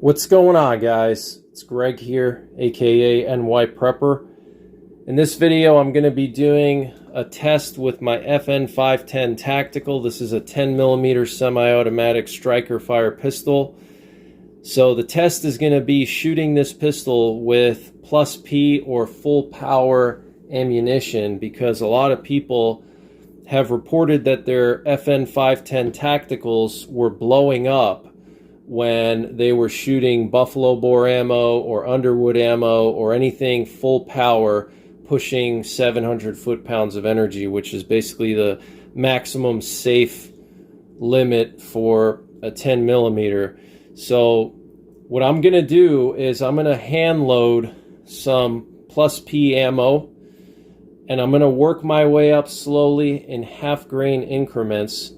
What's going on, guys? It's Greg here, aka NYPrepper. In this video, I'm going to be doing a test with my FN510 Tactical. This is a 10mm semi-automatic striker fire pistol. So the test is going to be shooting this pistol with plus P or full power ammunition, because a lot of people have reported that their FN510 Tacticals were blowing up when they were shooting buffalo bore ammo or underwood ammo or anything full power pushing 700 foot-pounds of energy, which is basically the maximum safe limit for a 10mm. So what I'm going to do is I'm going to hand load some plus P ammo, and I'm going to work my way up slowly in half grain increments.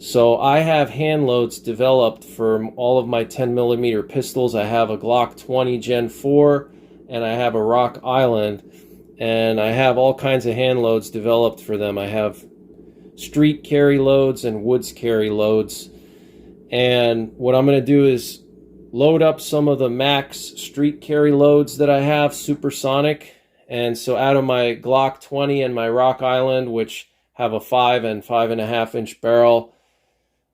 So I have hand loads developed for all of my 10mm pistols. I have a Glock 20 Gen 4 and I have a Rock Island, and I have all kinds of hand loads developed for them. I have street carry loads and woods carry loads. And what I'm going to do is load up some of the max street carry loads that I have, supersonic. And so out of my Glock 20 and my Rock Island, which have a 5 and 5.5 inch barrel,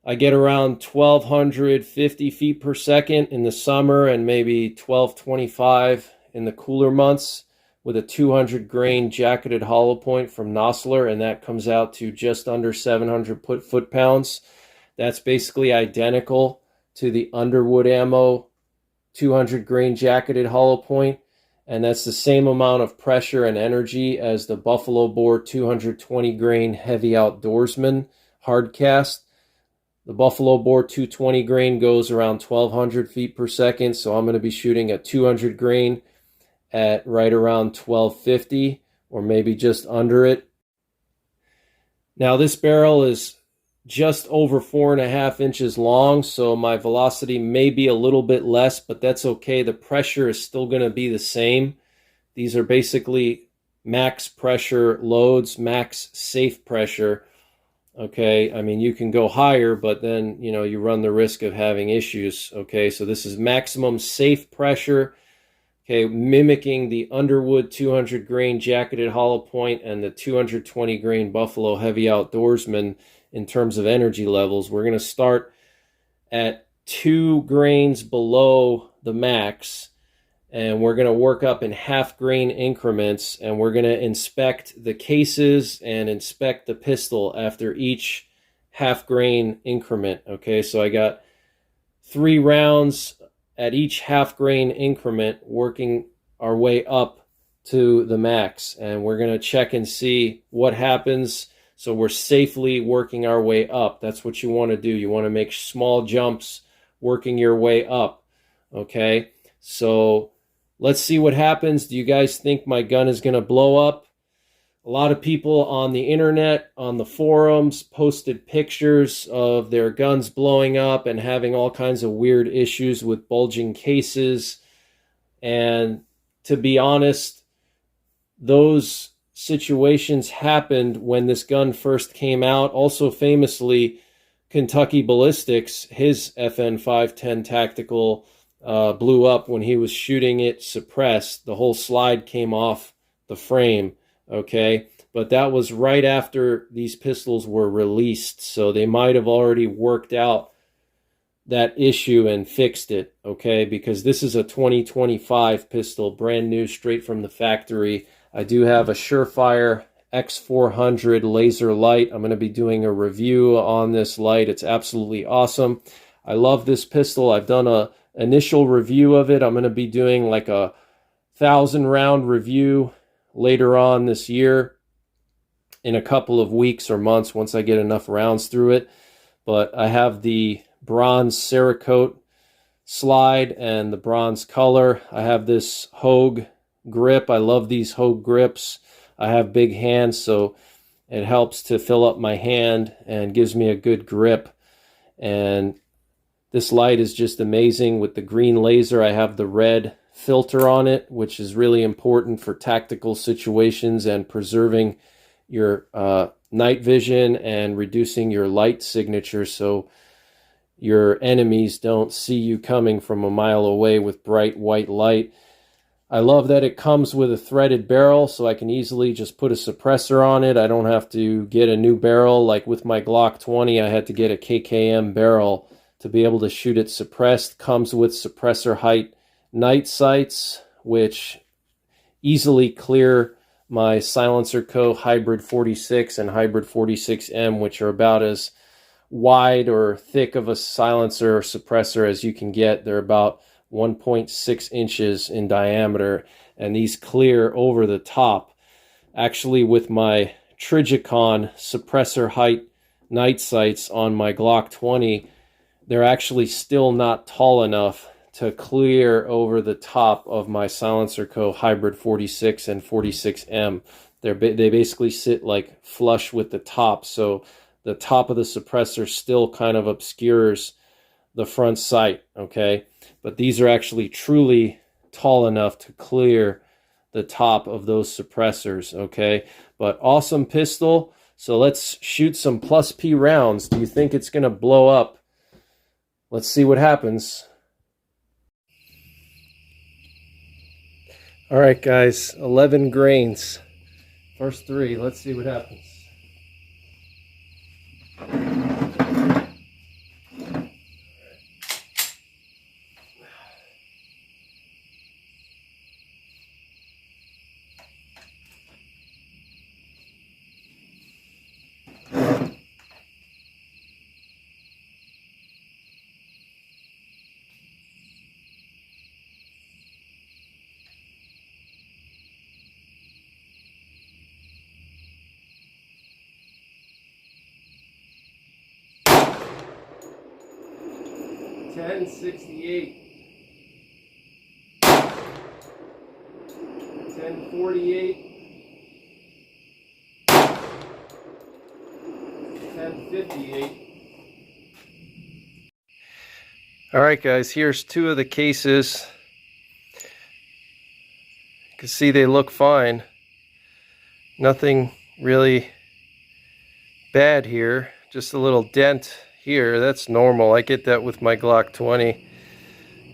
I get around 1,250 feet per second in the summer and maybe 1,225 in the cooler months with a 200 grain jacketed hollow point from Nosler, and that comes out to just under 700 foot-pounds. That's basically identical to the Underwood ammo 200 grain jacketed hollow point, and that's the same amount of pressure and energy as the Buffalo Bore 220 grain heavy outdoorsman hard cast. The Buffalo Bore 220 grain goes around 1,200 feet per second, so I'm going to be shooting a 200 grain at right around 1,250 or maybe just under it. Now this barrel is just over 4.5 inches long, so my velocity may be a little bit less, but that's okay. The pressure is still going to be the same. These are basically max pressure loads, max safe pressure. Okay, I mean, you can go higher, but then, you know, you run the risk of having issues. Okay, so this is maximum safe pressure, okay, mimicking the Underwood 200 grain jacketed hollow point and the 220 grain Buffalo heavy outdoorsman in terms of energy levels. We're going to start at 2 grains below the max, and we're going to work up in half grain increments, and we're going to inspect the cases and inspect the pistol after each half grain increment. Okay, so I got 3 rounds at each half grain increment, working our way up to the max, and we're going to check and see what happens. So we're safely working our way up. That's what you want to do. You want to make small jumps working your way up. Okay, so let's see what happens. Do you guys think my gun is going to blow up? A lot of people on the internet, on the forums, posted pictures of their guns blowing up and having all kinds of weird issues with bulging cases. And to be honest, those situations happened when this gun first came out. Also famously, Kentucky Ballistics, his FN510 Tactical blew up when he was shooting it suppressed. The whole slide came off the frame, okay? But that was right after these pistols were released, so they might have already worked out that issue and fixed it, okay? Because this is a 2025 pistol, brand new, straight from the factory. I do have a Surefire X400 laser light. I'm going to be doing a review on this light. It's absolutely awesome. I love this pistol. I've done a initial review of it. I'm going to be doing like a 1,000-round review later on this year in a couple of weeks or months once I get enough rounds through it. But I have the bronze Cerakote slide and the bronze color. I have this Hogue grip. I love these Hogue grips. I have big hands, so it helps to fill up my hand and gives me a good grip. And this light is just amazing with the green laser. I have the red filter on it, which is really important for tactical situations and preserving your night vision and reducing your light signature. So your enemies don't see you coming from a mile away with bright white light. I love that it comes with a threaded barrel, so I can easily just put a suppressor on it. I don't have to get a new barrel. Like with my Glock 20, I had to get a KKM barrel to be able to shoot it suppressed. Comes with suppressor height night sights, which easily clear my Silencer Co. Hybrid 46 and Hybrid 46M, which are about as wide or thick of a silencer or suppressor as you can get. They're about 1.6 inches in diameter, and these clear over the top. Actually, with my Trijicon suppressor height night sights on my Glock 20, they're actually still not tall enough to clear over the top of my Silencer Co. Hybrid 46 and 46M. They basically sit like flush with the top, so the top of the suppressor still kind of obscures the front sight, okay? But these are actually truly tall enough to clear the top of those suppressors, okay? But awesome pistol. So let's shoot some plus P rounds. Do you think it's gonna blow up? Let's see what happens. All right, guys, 11 grains. First 3, let's see what happens. $10.68, $10.48, $10.58. All right, guys, here's 2 of the cases. You can see they look fine. Nothing really bad here. Just a little dent here. That's normal. I get that with my Glock 20.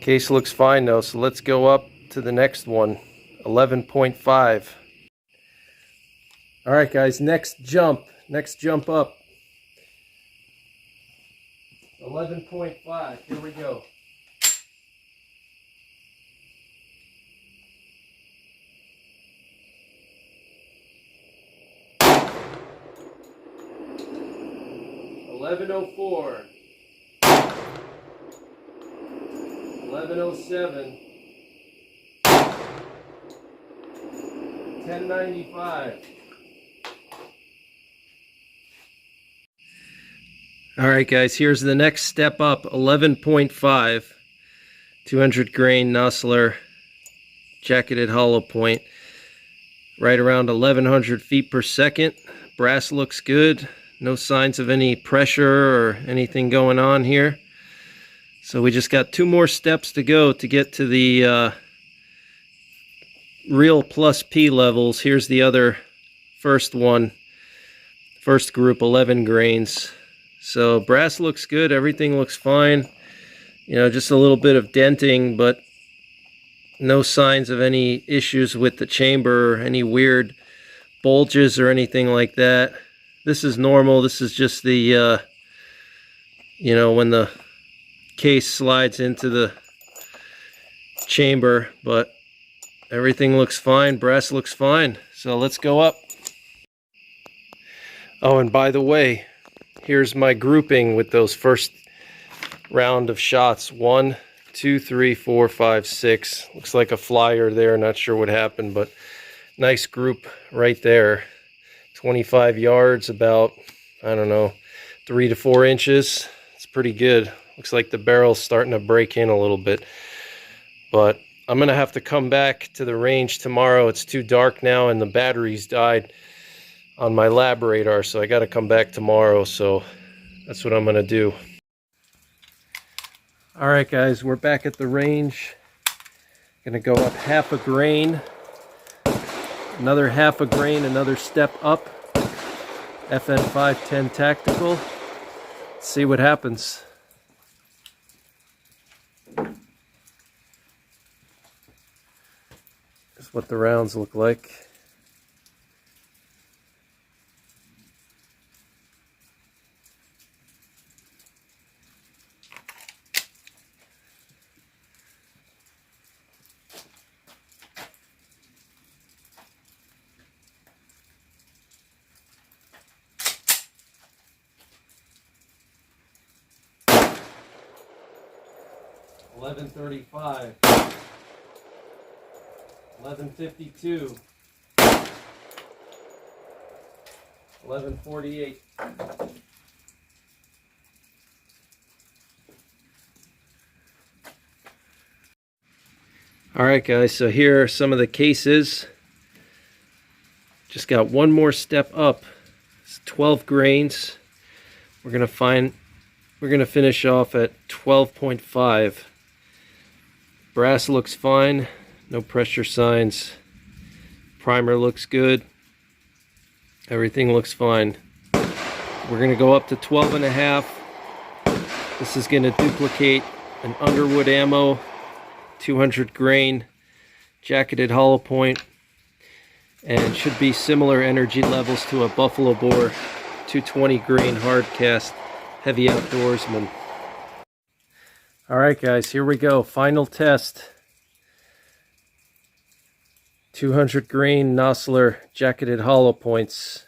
Case looks fine though, so let's go up to the next one. 11.5. All right, guys, next jump up. 11.5. Here we go. $11.04, $11.07, $10.95. All right, guys, here's the next step up. 11.5, 200 grain Nosler jacketed hollow point, right around 1100 feet per second. Brass looks good. No signs of any pressure or anything going on here. So we just got 2 more steps to go to get to the real plus P levels. Here's the other first one. First group, 11 grains. So brass looks good. Everything looks fine. You know, just a little bit of denting, but no signs of any issues with the chamber or any weird bulges or anything like that. This is normal. This is just the, you know, when the case slides into the chamber, but everything looks fine. Brass looks fine. So let's go up. Oh, and by the way, here's my grouping with those first round of shots. 1, 2, 3, 4, 5, 6. Looks like a flyer there. Not sure what happened, but nice group right there. 25 yards, about, I don't know, 3 to 4 inches. It's pretty good. Looks like the barrel's starting to break in a little bit. But I'm going to have to come back to the range tomorrow. It's too dark now and the batteries died on my lab radar, so I got to come back tomorrow. So that's what I'm going to do. All right, guys, we're back at the range. Going to go up half a grain. Another half a grain, another step up. FN 510 tactical. Let's see what happens. That's what the rounds look like. $11.35, $11.52, $11.48. Alright guys, so here are some of the cases. Just got one more step up. It's 12 grains. We're gonna finish off at 12.5. Brass looks fine, no pressure signs. Primer looks good. Everything looks fine. We're gonna go up to 12.5. This is gonna duplicate an Underwood ammo, 200 grain, jacketed hollow point, and should be similar energy levels to a Buffalo Bore 220 grain hard cast heavy outdoorsman. Alright guys, here we go. Final test. 200 grain Nosler jacketed hollow points.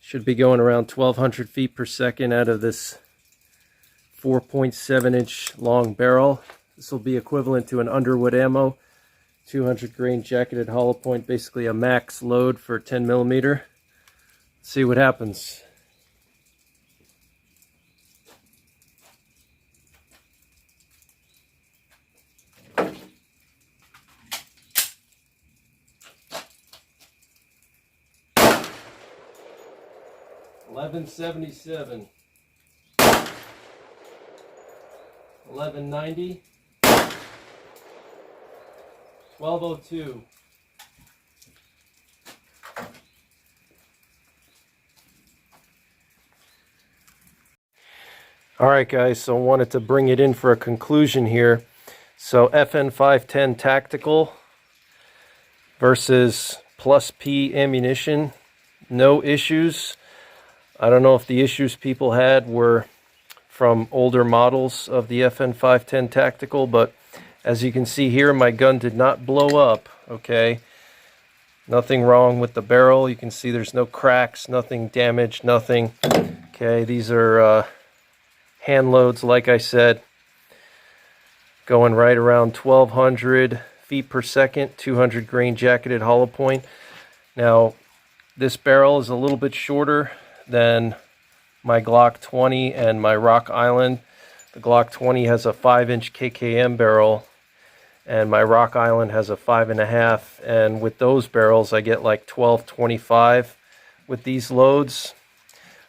Should be going around 1200 feet per second out of this 4.7 inch long barrel. This will be equivalent to an Underwood ammo. 200 grain jacketed hollow point, basically a max load for 10 millimeter. Let's see what happens. $11.77, $11.90, $12.02. Alright guys, so I wanted to bring it in for a conclusion here. So FN 510 Tactical versus Plus P ammunition. No issues. I don't know if the issues people had were from older models of the FN 510 Tactical, but as you can see here, my gun did not blow up, okay? Nothing wrong with the barrel. You can see there's no cracks, nothing damaged, nothing. Okay, these are hand loads, like I said, going right around 1200 feet per second, 200 grain jacketed hollow point. Now, this barrel is a little bit shorter than my Glock 20 and my Rock Island. The Glock 20 has a 5-inch KKM barrel, and my Rock Island has a 5.5. And with those barrels, I get like 12.25 with these loads.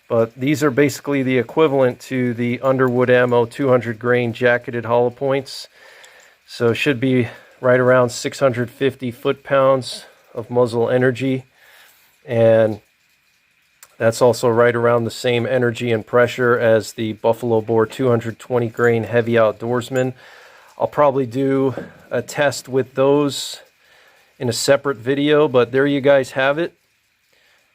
But these are basically the equivalent to the Underwood ammo 200 grain jacketed hollow points. So it should be right around 650 foot-pounds of muzzle energy. And that's also right around the same energy and pressure as the Buffalo Bore 220 grain heavy outdoorsman. I'll probably do a test with those in a separate video, but there you guys have it.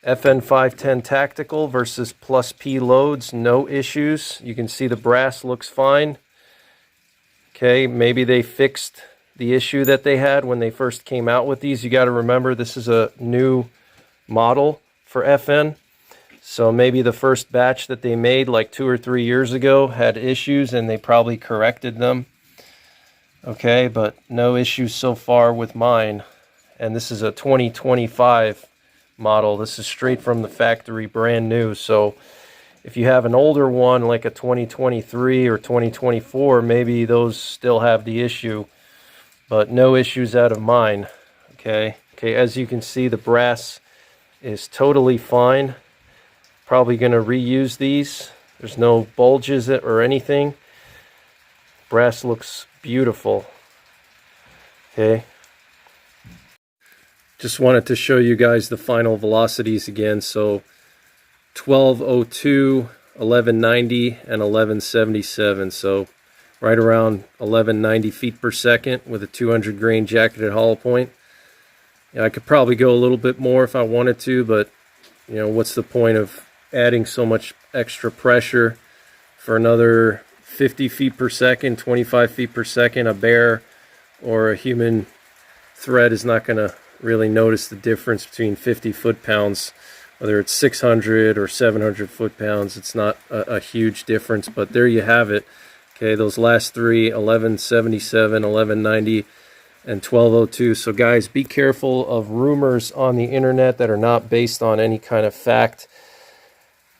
FN 510 Tactical versus Plus P loads, no issues. You can see the brass looks fine. Okay, maybe they fixed the issue that they had when they first came out with these. You got to remember, this is a new model for FN. So maybe the first batch that they made like 2 or 3 years ago had issues and they probably corrected them. Okay, but no issues so far with mine. And this is a 2025 model. This is straight from the factory, brand new. So if you have an older one like a 2023 or 2024, maybe those still have the issue. But no issues out of mine. Okay, as you can see, the brass is totally fine. Probably going to reuse these. There's no bulges or anything. Brass looks beautiful. Okay. Just wanted to show you guys the final velocities again. So 1202, 1190, and 1177. So right around 1190 feet per second with a 200 grain jacketed hollow point. I could probably go a little bit more if I wanted to, but you know, what's the point of adding so much extra pressure for another 50 feet per second, 25 feet per second? A bear or a human thread is not going to really notice the difference between 50 foot-pounds, whether it's 600 or 700 foot-pounds. It's not a huge difference, but there you have it. Okay, those last three, 1177, 1190, and 1202. So guys, be careful of rumors on the internet that are not based on any kind of fact.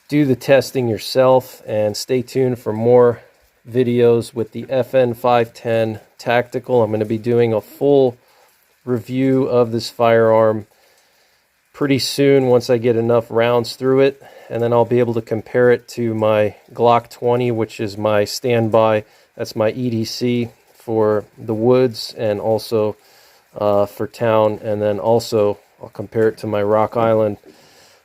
Do the testing yourself, and stay tuned for more videos with the FN510 Tactical. I'm going to be doing a full review of this firearm pretty soon once I get enough rounds through it, and then I'll be able to compare it to my Glock 20, which is my standby. That's my EDC for the woods and also for town, and then also I'll compare it to my Rock Island.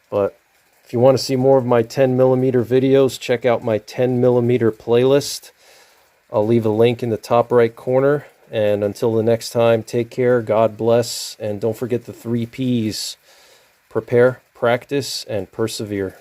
But if you want to see more of my 10mm videos, check out my 10mm playlist. I'll leave a link in the top right corner. And until the next time, take care, God bless, and don't forget the 3 Ps: prepare, practice, and persevere.